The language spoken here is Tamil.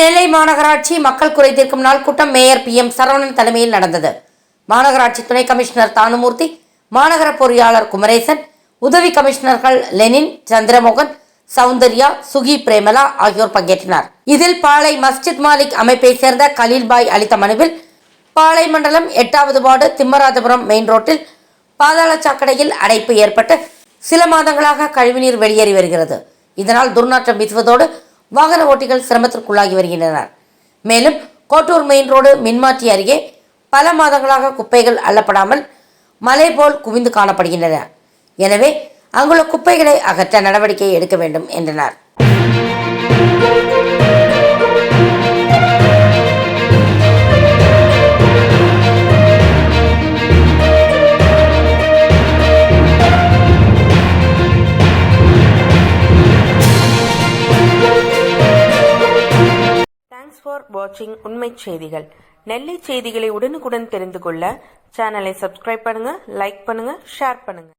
நெல்லை மாநகராட்சி மக்கள் குறை தீர்க்கும் நாள் கூட்டம் மேயர் PM சரவணன் தலைமையில் நடந்தது. மாநகராட்சி துணை கமிஷனர் தானுமூர்த்தி, மாநகர பொறியாளர் குமரேசன், உதவி கமிஷனர்கள் லெனின், சந்திரமோகன், சௌந்தர்யா, சுகி பிரேமலா ஆகியோர் பங்கேற்றனர். இதில் பாளை மஸ்ஜித் மாலிக் அமைப்பை சேர்ந்த கலீல்பாய் அளித்த மனுவில், பாளை மண்டலம் 8வது வார்டு திம்மராஜபுரம் மெயின் ரோட்டில் பாதாள சாக்கடையில் அடைப்பு ஏற்பட்டு சில மாதங்களாக கழிவுநீர் வெளியேறி வருகிறது. இதனால் துர்நாற்றம் வீசுவதோடு வாகன ஓட்டிகள் சிரமத்திற்குள்ளாகி வருகின்றனர். மேலும் கோட்டூர் மெயின் ரோடு மின்மாற்றி அருகே பல மாதங்களாக குப்பைகள் அள்ளப்படாமல் மலை போல் குவிந்து காணப்படுகின்றன. எனவே அங்குள்ள குப்பைகளை அகற்ற நடவடிக்கை எடுக்க வேண்டும் என்றனர். Thanks for watching உண்மை செய்திகள். நெல்லை செய்திகளை உடனுக்குடன் தெரிந்து கொள்ள சேனலை சப்ஸ்கிரைப் பண்ணுங்க, லைக் பண்ணுங்க, ஷேர் பண்ணுங்க.